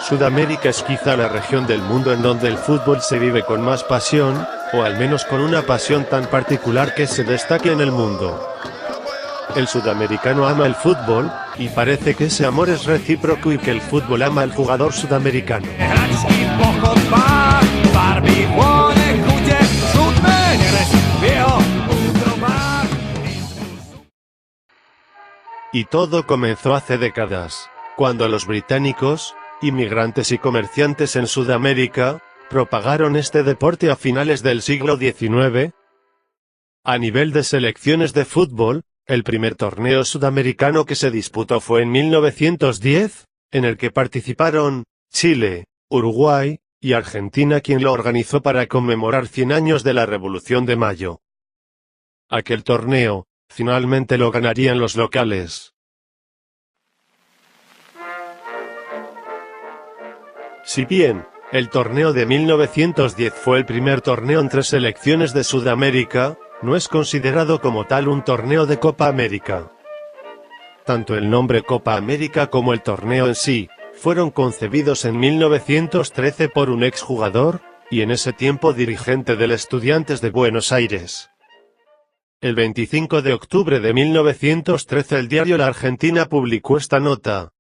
Sudamérica es quizá la región del mundo en donde el fútbol se vive con más pasión, o al menos con una pasión tan particular que se destaque en el mundo. El sudamericano ama el fútbol, y parece que ese amor es recíproco y que el fútbol ama al jugador sudamericano. Y todo comenzó hace décadas, cuando los británicos, inmigrantes y comerciantes en Sudamérica, propagaron este deporte a finales del siglo XIX. A nivel de selecciones de fútbol, el primer torneo sudamericano que se disputó fue en 1910, en el que participaron Chile, Uruguay y Argentina, quien lo organizó para conmemorar 100 años de la Revolución de Mayo. Aquel torneo, finalmente lo ganarían los locales. Si bien, el torneo de 1910 fue el primer torneo entre selecciones de Sudamérica, no es considerado como tal un torneo de Copa América. Tanto el nombre Copa América como el torneo en sí, fueron concebidos en 1913 por un exjugador, y en ese tiempo dirigente del Estudiantes de Buenos Aires. El 25 de octubre de 1913 el diario La Argentina publicó esta nota,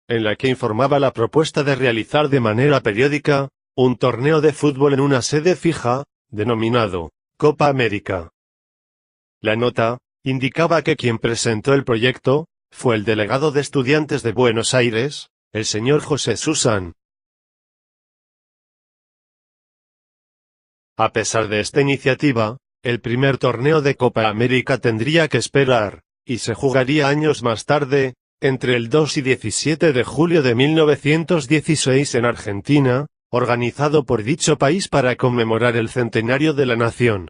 en la que informaba la propuesta de realizar de manera periódica, un torneo de fútbol en una sede fija, denominado Copa América. La nota indicaba que quien presentó el proyecto fue el delegado de Estudiantes de Buenos Aires, el señor José Susan. A pesar de esta iniciativa, el primer torneo de Copa América tendría que esperar, y se jugaría años más tarde, entre el 2 y 17 de julio de 1916 en Argentina, organizado por dicho país para conmemorar el centenario de la nación.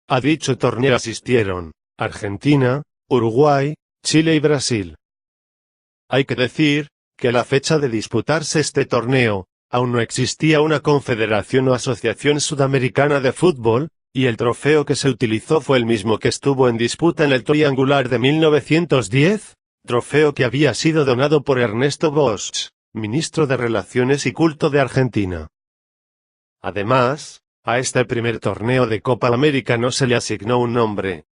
A dicho torneo asistieron Argentina, Uruguay, Chile y Brasil. Hay que decir que a la fecha de disputarse este torneo, aún no existía una confederación o asociación sudamericana de fútbol, y el trofeo que se utilizó fue el mismo que estuvo en disputa en el triangular de 1910, trofeo que había sido donado por Ernesto Bosch, ministro de Relaciones y Culto de Argentina. Además, a este primer torneo de Copa América no se le asignó un nombre.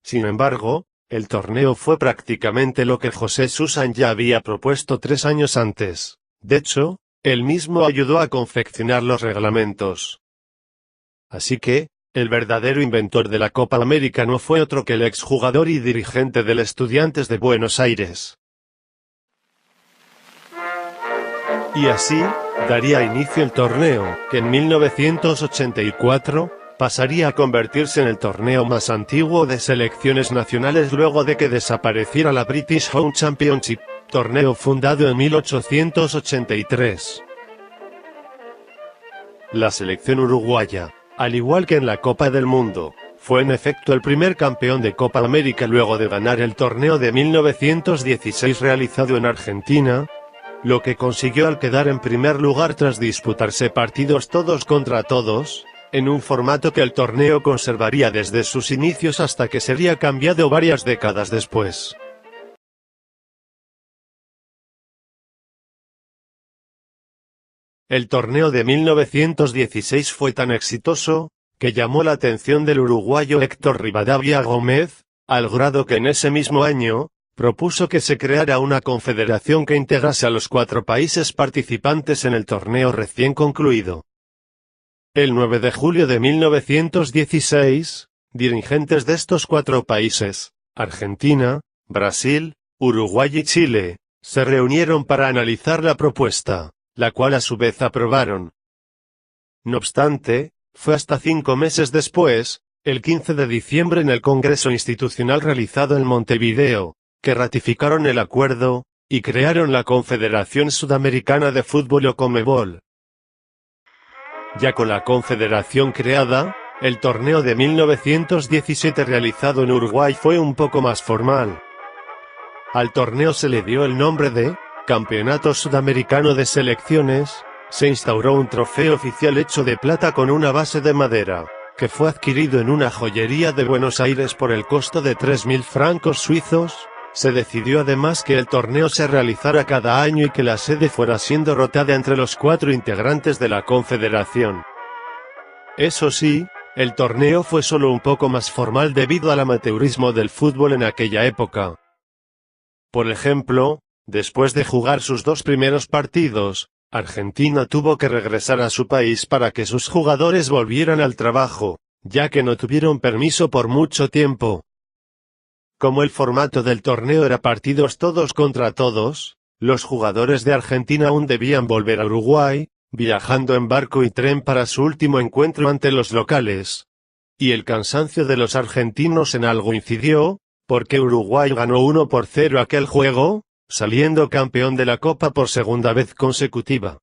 Sin embargo, el torneo fue prácticamente lo que José Susan ya había propuesto 3 años antes. De hecho, él mismo ayudó a confeccionar los reglamentos. Así que, el verdadero inventor de la Copa América no fue otro que el exjugador y dirigente del Estudiantes de Buenos Aires. Y así, daría inicio el torneo, que en 1984, pasaría a convertirse en el torneo más antiguo de selecciones nacionales luego de que desapareciera la British Home Championship, torneo fundado en 1883. La selección uruguaya, al igual que en la Copa del Mundo, fue en efecto el primer campeón de Copa América luego de ganar el torneo de 1916 realizado en Argentina, lo que consiguió al quedar en primer lugar tras disputarse partidos todos contra todos, en un formato que el torneo conservaría desde sus inicios hasta que sería cambiado varias décadas después. El torneo de 1916 fue tan exitoso, que llamó la atención del uruguayo Héctor Rivadavia Gómez, al grado que en ese mismo año, propuso que se creara una confederación que integrase a los 4 países participantes en el torneo recién concluido. El 9 de julio de 1916, dirigentes de estos 4 países, Argentina, Brasil, Uruguay y Chile, se reunieron para analizar la propuesta, la cual a su vez aprobaron. No obstante, fue hasta 5 meses después, el 15 de diciembre en el Congreso Institucional realizado en Montevideo, que ratificaron el acuerdo, y crearon la Confederación Sudamericana de Fútbol o Conmebol. Ya con la confederación creada, el torneo de 1917 realizado en Uruguay fue un poco más formal. Al torneo se le dio el nombre de Campeonato Sudamericano de Selecciones, se instauró un trofeo oficial hecho de plata con una base de madera, que fue adquirido en una joyería de Buenos Aires por el costo de 3.000 francos suizos, Se decidió además que el torneo se realizara cada año y que la sede fuera siendo rotada entre los 4 integrantes de la confederación. Eso sí, el torneo fue solo un poco más formal debido al amateurismo del fútbol en aquella época. Por ejemplo, después de jugar sus 2 primeros partidos, Argentina tuvo que regresar a su país para que sus jugadores volvieran al trabajo, ya que no tuvieron permiso por mucho tiempo. Como el formato del torneo era partidos todos contra todos, los jugadores de Argentina aún debían volver a Uruguay, viajando en barco y tren para su último encuentro ante los locales. Y el cansancio de los argentinos en algo incidió, porque Uruguay ganó 1-0 aquel juego, saliendo campeón de la Copa por segunda vez consecutiva.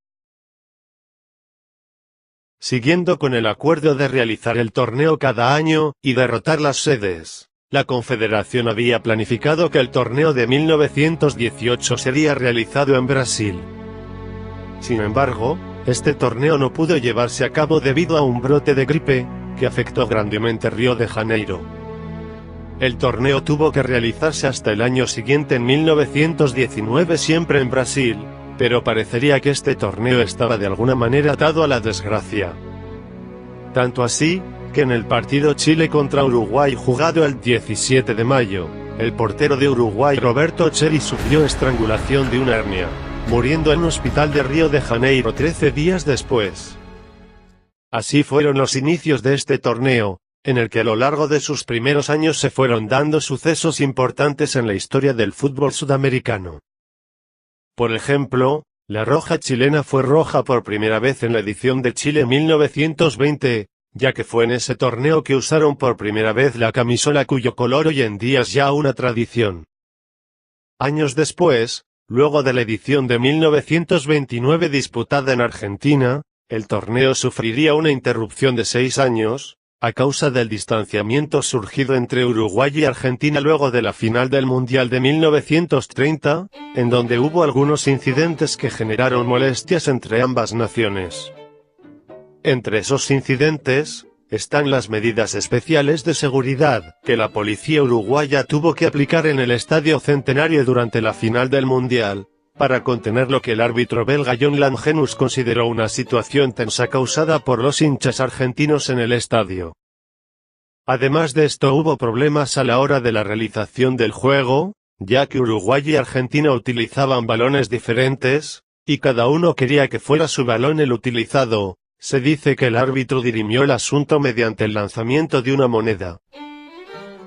Siguiendo con el acuerdo de realizar el torneo cada año, y de rotar las sedes, la Confederación había planificado que el torneo de 1918 sería realizado en Brasil. Sin embargo, este torneo no pudo llevarse a cabo debido a un brote de gripe, que afectó grandemente Río de Janeiro. El torneo tuvo que realizarse hasta el año siguiente en 1919 siempre en Brasil, pero parecería que este torneo estaba de alguna manera atado a la desgracia. Tanto así, que en el partido Chile contra Uruguay jugado el 17 de mayo, el portero de Uruguay Roberto Cheri sufrió estrangulación de una hernia, muriendo en un hospital de Río de Janeiro 13 días después. Así fueron los inicios de este torneo, en el que a lo largo de sus primeros años se fueron dando sucesos importantes en la historia del fútbol sudamericano. Por ejemplo, la roja chilena fue roja por primera vez en la edición de Chile 1920, ya que fue en ese torneo que usaron por primera vez la camisola cuyo color hoy en día es ya una tradición. Años después, luego de la edición de 1929 disputada en Argentina, el torneo sufriría una interrupción de 6 años, a causa del distanciamiento surgido entre Uruguay y Argentina luego de la final del Mundial de 1930, en donde hubo algunos incidentes que generaron molestias entre ambas naciones. Entre esos incidentes, están las medidas especiales de seguridad que la policía uruguaya tuvo que aplicar en el Estadio Centenario durante la final del Mundial, para contener lo que el árbitro belga John Langenus consideró una situación tensa causada por los hinchas argentinos en el estadio. Además de esto hubo problemas a la hora de la realización del juego, ya que Uruguay y Argentina utilizaban balones diferentes, y cada uno quería que fuera su balón el utilizado. Se dice que el árbitro dirimió el asunto mediante el lanzamiento de una moneda.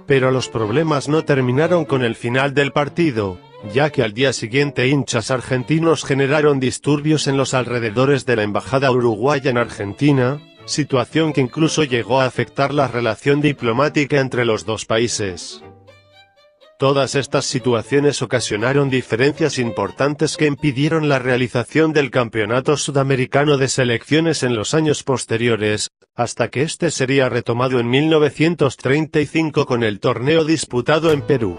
Pero los problemas no terminaron con el final del partido, ya que al día siguiente hinchas argentinos generaron disturbios en los alrededores de la embajada uruguaya en Argentina, situación que incluso llegó a afectar la relación diplomática entre los dos países. Todas estas situaciones ocasionaron diferencias importantes que impidieron la realización del Campeonato Sudamericano de Selecciones en los años posteriores, hasta que este sería retomado en 1935 con el torneo disputado en Perú.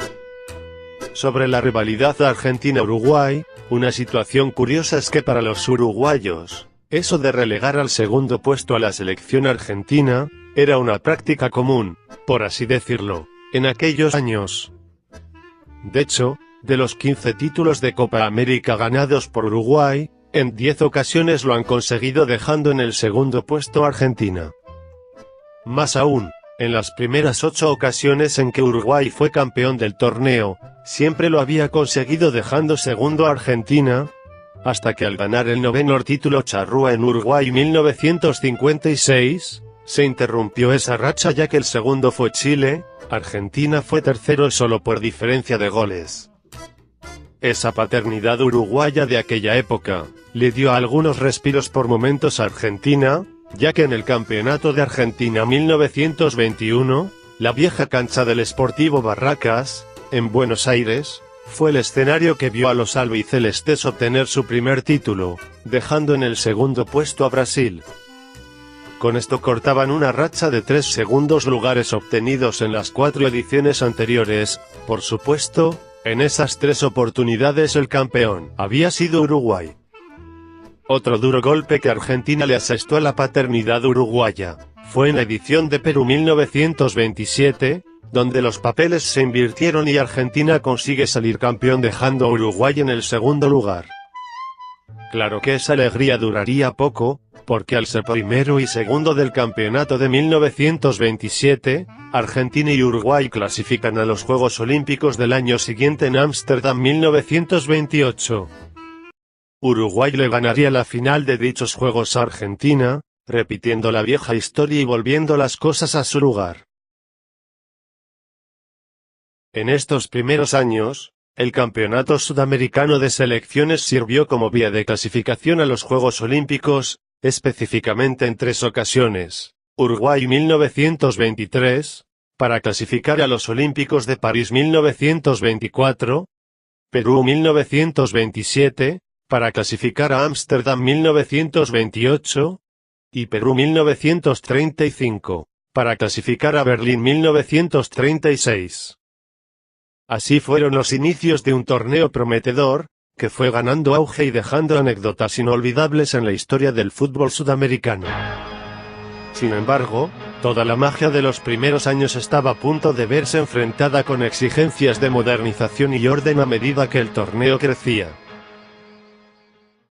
Sobre la rivalidad Argentina-Uruguay, una situación curiosa es que para los uruguayos, eso de relegar al segundo puesto a la selección argentina, era una práctica común, por así decirlo, en aquellos años. De hecho, de los 15 títulos de Copa América ganados por Uruguay, en 10 ocasiones lo han conseguido dejando en el segundo puesto a Argentina. Más aún, en las primeras 8 ocasiones en que Uruguay fue campeón del torneo, siempre lo había conseguido dejando segundo a Argentina, hasta que al ganar el 9º título charrúa en Uruguay 1956, se interrumpió esa racha ya que el segundo fue Chile. Argentina fue tercero solo por diferencia de goles. Esa paternidad uruguaya de aquella época, le dio algunos respiros por momentos a Argentina, ya que en el Campeonato de Argentina 1921, la vieja cancha del Sportivo Barracas, en Buenos Aires, fue el escenario que vio a los albicelestes obtener su primer título, dejando en el segundo puesto a Brasil. Con esto cortaban una racha de 3 segundos lugares obtenidos en las 4 ediciones anteriores. Por supuesto, en esas 3 oportunidades el campeón había sido Uruguay. Otro duro golpe que Argentina le asestó a la paternidad uruguaya, fue en la edición de Perú 1927, donde los papeles se invirtieron y Argentina consigue salir campeón dejando a Uruguay en el segundo lugar. Claro que esa alegría duraría poco, porque al ser primero y segundo del campeonato de 1927, Argentina y Uruguay clasifican a los Juegos Olímpicos del año siguiente en Ámsterdam 1928. Uruguay le ganaría la final de dichos Juegos a Argentina, repitiendo la vieja historia y volviendo las cosas a su lugar. En estos primeros años, el Campeonato Sudamericano de Selecciones sirvió como vía de clasificación a los Juegos Olímpicos, específicamente en 3 ocasiones: Uruguay 1923, para clasificar a los Olímpicos de París 1924, Perú 1927, para clasificar a Ámsterdam 1928, y Perú 1935, para clasificar a Berlín 1936. Así fueron los inicios de un torneo prometedor, que fue ganando auge y dejando anécdotas inolvidables en la historia del fútbol sudamericano. Sin embargo, toda la magia de los primeros años estaba a punto de verse enfrentada con exigencias de modernización y orden a medida que el torneo crecía.